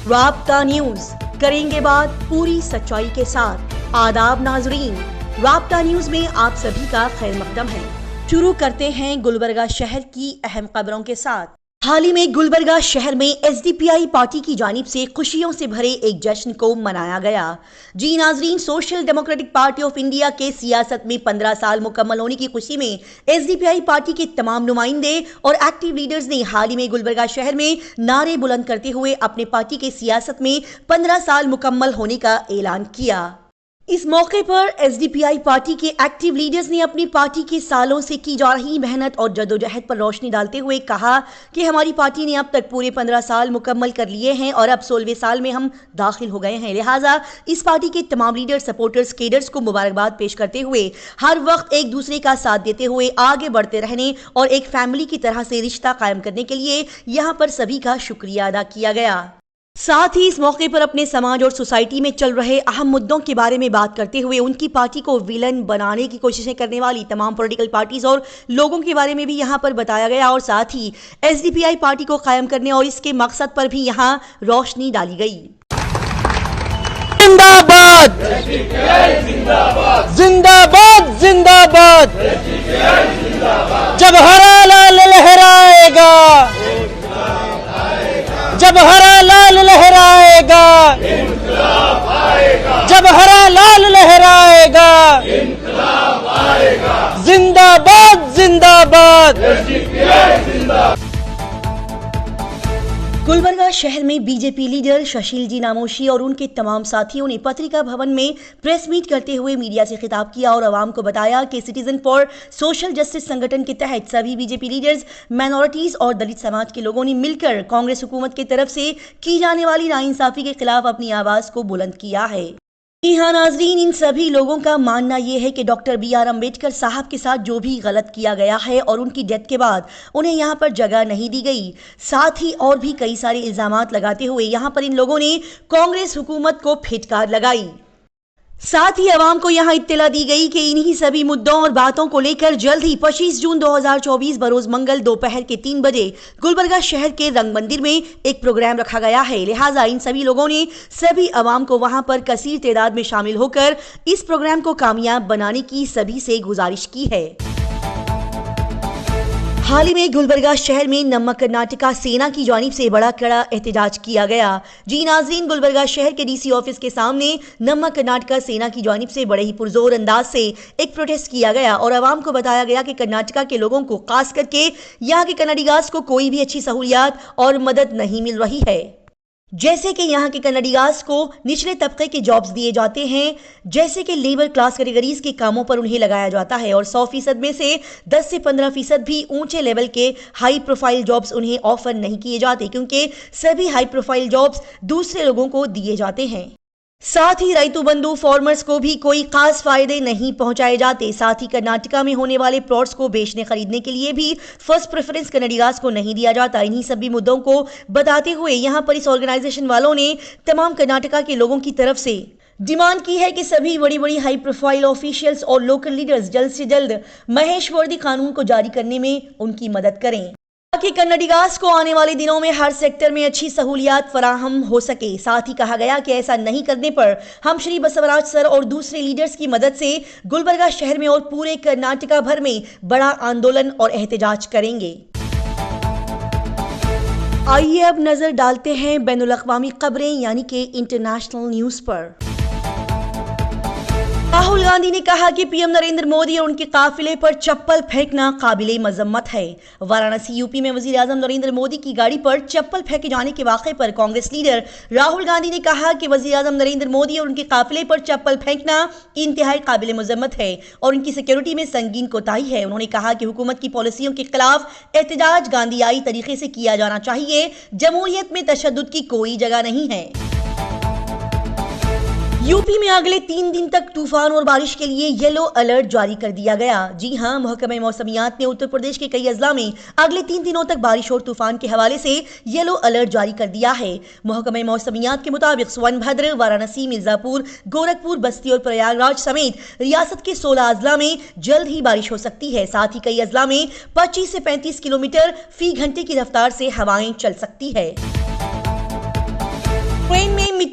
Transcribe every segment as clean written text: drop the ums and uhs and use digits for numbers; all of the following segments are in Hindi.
राब्ता न्यूज, करेंगे बात पूरी सच्चाई के साथ। आदाब नाजरीन, राब्ता न्यूज में आप सभी का खैर मकदम है। शुरू करते हैं गुलबर्गा शहर की अहम खबरों के साथ। हाल ही में गुलबर्गा शहर में एसडीपीआई पार्टी की जानिब से खुशियों से भरे एक जश्न को मनाया गया। जी नाजरीन, social democratic party of India के सियासत में 15 साल मुकम्मल होने की खुशी में एसडीपीआई पार्टी के तमाम नुमाइंदे और एक्टिव लीडर्स ने हाल ही में गुलबर्गा शहर में नारे बुलंद करते हुए अपने पार्टी के सियासत में 15 साल मुकम्मल होने का ऐलान किया। इस मौके पर एसडीपीआई पार्टी के एक्टिव लीडर्स ने अपनी पार्टी के सालों से की जा रही मेहनत और जदोजहद पर रोशनी डालते हुए कहा कि हमारी पार्टी ने अब तक पूरे 15 साल मुकम्मल कर लिए हैं और अब 16वें साल में हम दाखिल हो गए हैं। लिहाजा इस पार्टी के तमाम लीडर, सपोर्टर्स, केडर्स को मुबारकबाद पेश करते हुए हर वक्त एक दूसरे का साथ देते हुए आगे बढ़ते रहने और एक फैमिली की तरह से रिश्ता कायम करने के लिए यहाँ पर सभी का शुक्रिया अदा किया गया। साथ ही इस मौके पर अपने समाज और सोसाइटी में चल रहे अहम मुद्दों के बारे में बात करते हुए उनकी पार्टी को विलन बनाने की कोशिशें करने वाली तमाम पॉलिटिकल पार्टीज और लोगों के बारे में भी यहां पर बताया गया और साथ ही एसडीपीआई पार्टी को कायम करने और इसके मकसद पर भी यहां रोशनी डाली गई। जिंदाबाद जिंदाबाद जिंदाबाद, जब हरा लाल लहराएगा, जब हरा लाल लहराएगा, जब हरा लाल लहराएगा, जिंदाबाद जिंदाबाद। गुलबर्गा शहर में बीजेपी लीडर शशील जी नामोशी और उनके तमाम साथियों ने पत्रिका भवन में प्रेस मीट करते हुए मीडिया से खिताब किया और आवाम को बताया कि सिटीजन फॉर सोशल जस्टिस संगठन के तहत सभी बीजेपी लीडर्स, माइनॉरिटीज और दलित समाज के लोगों ने मिलकर कांग्रेस हुकूमत की तरफ से की जाने वाली नाइंसाफी के खिलाफ अपनी आवाज को बुलंद किया है। जी हाँ नाजरीन, इन सभी लोगों का मानना यह है कि डॉक्टर BR अम्बेडकर साहब के साथ जो भी गलत किया गया है और उनकी डेथ के बाद उन्हें यहाँ पर जगह नहीं दी गई, साथ ही और भी कई सारे इल्जामात लगाते हुए यहाँ पर इन लोगों ने कांग्रेस हुकूमत को फिटकार लगाई। साथ ही अवाम को यहां इत्तला दी गई कि इन्हीं सभी मुद्दों और बातों को लेकर जल्द ही 25 जून 2024 बरोज मंगल दोपहर के 3 बजे गुलबर्गा शहर के रंग मंदिर में एक प्रोग्राम रखा गया है। लिहाजा इन सभी लोगों ने सभी अवाम को वहां पर कसीर तादाद में शामिल होकर इस प्रोग्राम को कामयाब बनाने की सभी से गुजारिश की है। हाल ही में गुलबर्गा शहर में नमक कर्नाटका सेना की जानिब से बड़ा कड़ा एहतजाज किया गया। जी नाजरीन, गुलबर्गा शहर के डीसी ऑफिस के सामने नमक कर्नाटका सेना की जानिब से बड़े ही पुरजोर अंदाज से एक प्रोटेस्ट किया गया और आवाम को बताया गया कि कर्नाटका के लोगों को, खास करके यहाँ के कन्नडिगास को कोई भी अच्छी सहूलियात और मदद नहीं मिल रही है। जैसे कि यहाँ के कन्नडिगास को निचले तबके के जॉब्स दिए जाते हैं, जैसे कि लेबर क्लास कैटेगरीज के कामों पर उन्हें लगाया जाता है और 100% में से 10 से 15% भी ऊंचे लेवल के हाई प्रोफाइल जॉब्स उन्हें ऑफर नहीं किए जाते, क्योंकि सभी हाई प्रोफाइल जॉब्स दूसरे लोगों को दिए जाते हैं। साथ ही रैतु बंधु फार्मर्स को भी कोई खास फायदे नहीं पहुंचाए जाते। साथ ही कर्नाटका में होने वाले प्लॉट्स को बेचने खरीदने के लिए भी फर्स्ट प्रेफरेंस कन्नडिगास को नहीं दिया जाता। इन्हीं सभी मुद्दों को बताते हुए यहां पर इस ऑर्गेनाइजेशन वालों ने तमाम कर्नाटका के लोगों की तरफ से डिमांड की है कि सभी बड़ी बड़ी हाई प्रोफाइल ऑफिशियल्स और लोकल लीडर्स जल्द से जल्द महेश वर्दी कानून को जारी करने में उनकी मदद करें ताकि कन्नडिगास को आने वाले दिनों में हर सेक्टर में अच्छी सहूलियात फराहम हो सके। साथ ही कहा गया कि ऐसा नहीं करने पर हम श्री बसवराज सर और दूसरे लीडर्स की मदद से गुलबर्गा शहर में और पूरे कर्नाटका भर में बड़ा आंदोलन और एहतजाज करेंगे। आइए अब नजर डालते हैं बैनुल अक़वामी खबरें यानी कि इंटरनेशनल न्यूज पर। राहुल गांधी ने कहा कि पीएम नरेंद्र मोदी और उनके काफिले पर चप्पल फेंकना काबिले मजम्मत है। वाराणसी यूपी में वजीर आजम नरेंद्र मोदी की गाड़ी पर चप्पल फेंके जाने के वाक़े पर कांग्रेस लीडर राहुल गांधी ने कहा कि वजीर आजम नरेंद्र मोदी और उनके काफिले पर चप्पल फेंकना इंतहाई काबिले मजम्मत है और उनकी सिक्योरिटी में संगीन कोताही है। उन्होंने कहा कि हुकूमत की पॉलिसियों के खिलाफ एहतजाज गांधीयाई तरीके से किया जाना चाहिए। जमहूरियत में तशद्दुद की कोई जगह नहीं है। यूपी में अगले 3 दिन तक तूफान और बारिश के लिए येलो अलर्ट जारी कर दिया गया। जी हां, महकमा मौसमियात ने उत्तर प्रदेश के कई अजला में अगले 3 दिनों तक बारिश और तूफान के हवाले से येलो अलर्ट जारी कर दिया है। महकमा मौसमियात के मुताबिक सोनभद्र, वाराणसी, मिर्जापुर, गोरखपुर, बस्ती और प्रयागराज समेत रियासत के 16 अजला में जल्द ही बारिश हो सकती है। साथ ही कई अजला में 25 से 35 किलोमीटर फी घंटे की रफ्तार से हवाएं चल सकती है।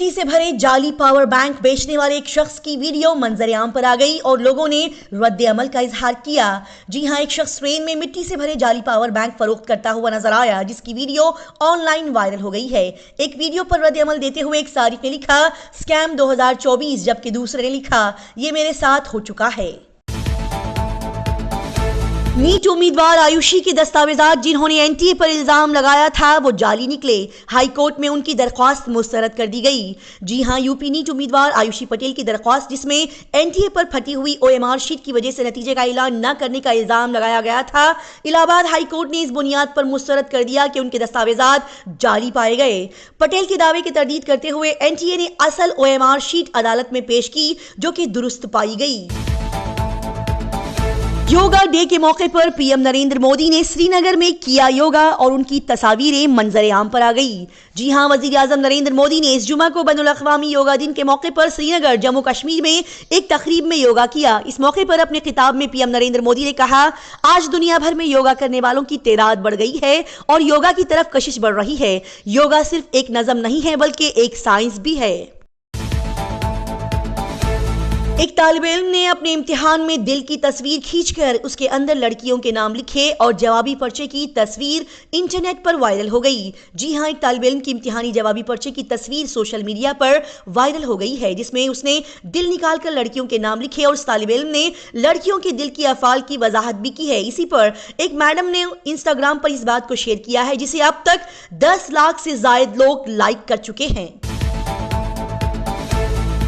मिट्टी से भरे जाली पावर बैंक बेचने वाले एक शख्स की वीडियो मंजर-ए-आम पर आ गई और लोगों ने रद्द अमल का इजहार किया। जी हां, एक शख्स ट्रेन में मिट्टी से भरे जाली पावर बैंक फरोख्त करता हुआ नजर आया, जिसकी वीडियो ऑनलाइन वायरल हो गई है। एक वीडियो पर रद्द अमल देते हुए एक सारिफ ने लिखा, स्कैम 2024, जबकि दूसरे ने लिखा, ये मेरे साथ हो चुका है। नीट उम्मीदवार आयुषी के दस्तावेजात जिन्होंने एनटीए पर इल्जाम लगाया था वो जाली निकले। हाई कोर्ट में उनकी दरख्वास्त मुस्तरद कर दी गई। जी हां, यूपी नीट उम्मीदवार आयुषी पटेल की दरख्वास्त जिसमें एनटीए पर फटी हुई ओएमआर शीट की वजह से नतीजे का ऐलान न करने का इल्जाम लगाया गया था, इलाहाबाद हाई कोर्ट ने इस बुनियाद पर मुस्तरद कर दिया कि उनके दस्तावेजात जाली पाए गए। पटेल के दावे की तरदीद करते हुए एनटीए ने असल ओएमआर शीट अदालत में पेश की, जो कि दुरुस्त पाई गई। योगा डे के मौके पर पीएम नरेंद्र मोदी ने श्रीनगर में किया योगा और उनकी तस्वीरें मंजर-ए-आम पर आ गई। जी हां, वजीर आजम नरेंद्र मोदी ने इस जुमा को बैनुल अक़वामी योगा दिन के मौके पर श्रीनगर जम्मू कश्मीर में एक तकरीब में योगा किया। इस मौके पर अपने खिताब में पीएम नरेंद्र मोदी ने कहा, आज दुनिया भर में योगा करने वालों की तादाद बढ़ गई है और योगा की तरफ कशिश बढ़ रही है। योगा सिर्फ एक नज़म नहीं है बल्कि एक साइंस भी है। एक तालिब इल्म ने अपने इम्तिहान में दिल की तस्वीर खींचकर उसके अंदर लड़कियों के नाम लिखे और जवाबी पर्चे की तस्वीर इंटरनेट पर वायरल हो गई। जी हां, एक तालिब इल्म की इम्तिहानी जवाबी पर्चे की तस्वीर सोशल मीडिया पर वायरल हो गई है, जिसमें उसने दिल निकालकर लड़कियों के नाम लिखे और उस तालिब इल्म ने लड़कियों के दिल की अफ़ाल की वजाहत भी की है। इसी पर एक मैडम ने इंस्टाग्राम पर इस बात को शेयर किया है, जिसे अब तक 10 लाख से ज़ायद लोग लाइक कर चुके हैं।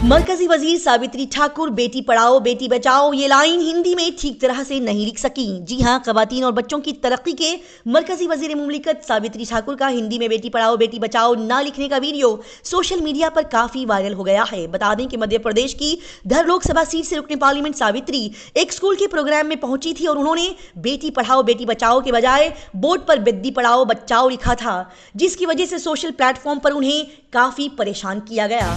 मरकजी वजीर सावित्री ठाकुर बेटी पढ़ाओ बेटी बचाओ ये लाइन हिंदी में ठीक तरह से नहीं लिख सकी। जी हां, खवातीन और बच्चों की तरक्की के मरकजी वजीर मुमलिकत सावित्री ठाकुर का हिंदी में बेटी पढ़ाओ बेटी बचाओ ना लिखने का वीडियो सोशल मीडिया पर काफी वायरल हो गया है। बता दें कि मध्य प्रदेश की धर लोकसभा सीट से रुकने पार्लियामेंट सावित्री एक स्कूल के प्रोग्राम में पहुंची थी और उन्होंने बेटी पढ़ाओ बेटी बचाओ के बजाय बोर्ड पर बेटी पढ़ाओ बचाओ लिखा था, जिसकी वजह से सोशल प्लेटफॉर्म पर उन्हें काफी परेशान किया गया।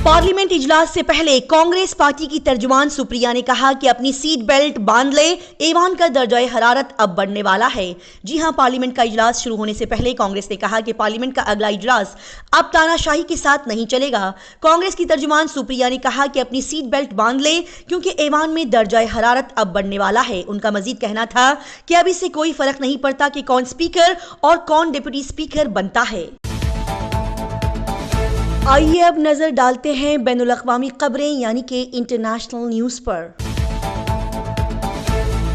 पार्लियामेंट इजलास से पहले कांग्रेस पार्टी की तर्जुमान सुप्रिया ने कहा कि अपनी सीट बेल्ट बांध ले, ऐवान का दर्जाए हरारत अब बढ़ने वाला है। जी हां, पार्लियामेंट का इजलास शुरू होने से पहले कांग्रेस ने कहा कि पार्लियामेंट का अगला इजलास अब तानाशाही के साथ नहीं चलेगा। कांग्रेस की तर्जुमान सुप्रिया ने कहा कि अपनी सीट बेल्ट बांध ले क्योंकि ऐवान में दर्जाए हरारत अब बढ़ने वाला है। उनका मजीद कहना था कि अब इससे कोई फर्क नहीं पड़ता कि कौन स्पीकर और कौन डिप्टी स्पीकर बनता है। आइए अब नजर डालते हैं बैनुल अक़वामी खबरें यानी कि इंटरनेशनल न्यूज पर।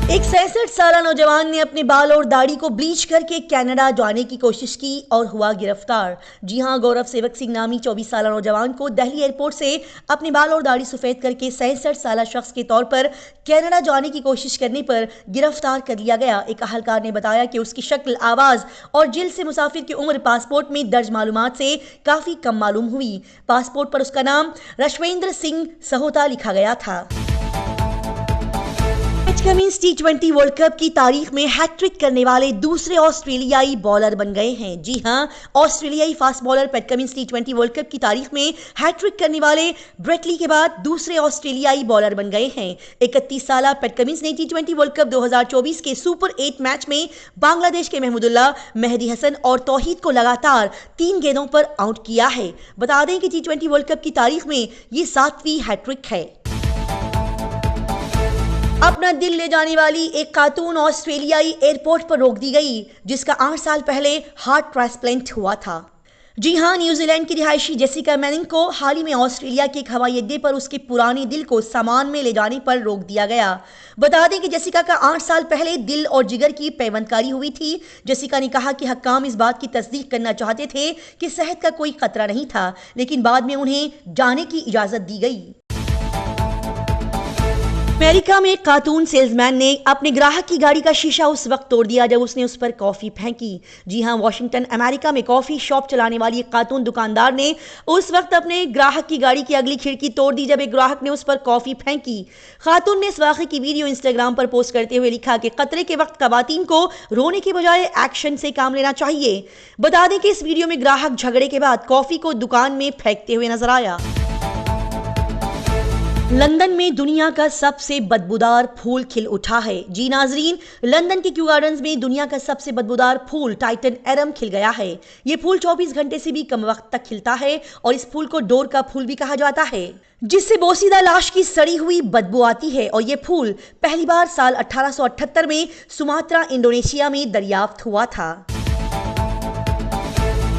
एक 66 साल नौजवान ने अपने बाल और दाढ़ी को ब्लीच करके कनाडा जाने की कोशिश की और हुआ गिरफ्तार। जी हां, गौरव सेवक सिंह नामी 24 साल नौजवान को दिल्ली एयरपोर्ट से अपने बाल और दाढ़ी सफेद करके 66 साल शख्स के तौर पर कनाडा जाने की कोशिश करने पर गिरफ्तार कर लिया गया। एक अहलकार ने बताया कि उसकी शक्ल, आवाज और जिल्द से मुसाफिर की उम्र पासपोर्ट में दर्ज मालूमात से काफी कम मालूम हुई। पासपोर्ट पर उसका नाम रशवेंद्र सिंह सहोता लिखा गया था। कमिंस टी20 वर्ल्ड कप की तारीख में हैट्रिक करने वाले दूसरे ऑस्ट्रेलियाई बॉलर बन गए हैं। जी हां, ऑस्ट्रेलियाई फास्ट बॉलर पैट कमिंस टी20 वर्ल्ड कप की तारीख में हैट्रिक करने वाले ब्रेट ली के बाद दूसरे ऑस्ट्रेलियाई बॉलर बन गए हैं। 31 साल पैट कमिंस ने टी20 वर्ल्ड कप 2024 के सुपर 8 मैच में बांग्लादेश के महमूदुल्लाह, मेहदी हसन और तौहीद को लगातार 3 गेंदों पर आउट किया है। बता दें कि टी20 वर्ल्ड कप की तारीख में ये 7वीं हैट्रिक है। अपना दिल ले जाने वाली एक खातून ऑस्ट्रेलियाई एयरपोर्ट पर रोक दी गई, जिसका 8 साल पहले हार्ट ट्रांसप्लांट हुआ था। जी हां, न्यूजीलैंड की रिहायशी जेसिका मैनिंग को हाल ही में ऑस्ट्रेलिया के एक हवाई अड्डे पर उसके पुराने दिल को सामान में ले जाने पर रोक दिया गया। बता दें कि जेसिका का 8 साल पहले दिल और जिगर की पैवंदकारी हुई थी। जेसिका ने कहा कि हक्काम इस बात की तस्दीक करना चाहते थे कि सेहत का कोई खतरा नहीं था, लेकिन बाद में उन्हें जाने की इजाजत दी गई। अमेरिका में एक खातून सेल्समैन ने अपने ग्राहक की गाड़ी का शीशा उस वक्त तोड़ दिया जब उसने उस पर कॉफी फेंकी। जी हां, वाशिंगटन अमेरिका में कॉफी शॉप चलाने वाली एक खातून दुकानदार ने उस वक्त अपने ग्राहक की गाड़ी की अगली खिड़की तोड़ दी जब एक ग्राहक ने उस पर कॉफी फेंकी। खातून ने इस वाक़े की वीडियो इंस्टाग्राम पर पोस्ट करते हुए लिखा कि खतरे के वक्त खवातीन को रोने के बजाय एक्शन से काम लेना चाहिए। बता दें कि इस वीडियो में ग्राहक झगड़े के बाद कॉफी को दुकान में फेंकते हुए नजर आया। लंदन में दुनिया का सबसे बदबूदार फूल खिल उठा है। जी नाजरीन, लंदन के क्यू गार्डन्स में दुनिया का सबसे बदबूदार फूल टाइटन एरम खिल गया है। ये फूल 24 घंटे से भी कम वक्त तक खिलता है और इस फूल को डोर का फूल भी कहा जाता है, जिससे बोसीदा लाश की सड़ी हुई बदबू आती है। और ये फूल पहली बार साल 1878 में सुमात्रा, इंडोनेशिया में दरियाफ्त हुआ था।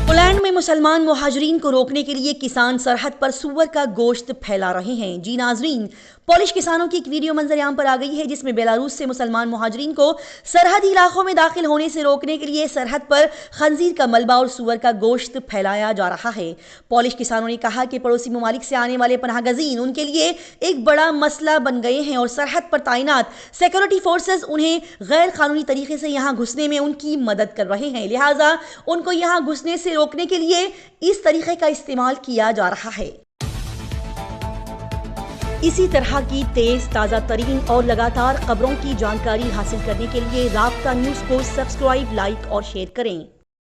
पोलैंड में मुसलमान मुहाजिरीन को रोकने के लिए किसान सरहद पर सूअर का गोश्त फैला रहे हैं। जी नाजरीन, पोलिश किसानों की एक वीडियो मंजर-ए-आम पर आ गई है, जिसमें बेलारूस से मुसलमान मुहाजिरीन को सरहदी इलाकों में दाखिल होने से रोकने के लिए सरहद पर खंजीर का मलबा और सूअर का गोश्त फैलाया जा रहा है। पोलिश किसानों ने कहा कि पड़ोसी ममालिक से आने वाले पनाहगजीन उनके लिए एक बड़ा मसला बन गए हैं और सरहद पर तैनात सिक्योरिटी फोर्सेस उन्हें गैर कानूनी तरीके से यहाँ घुसने में उनकी मदद कर रहे हैं। लिहाजा उनको यहाँ घुसने से रोकने के लिए इस तरीके का इस्तेमाल किया जा रहा है। इसी तरह की तेज, ताज़ा तरीन और लगातार खबरों की जानकारी हासिल करने के लिए राब्ता न्यूज़ को सब्सक्राइब, लाइक और शेयर करें।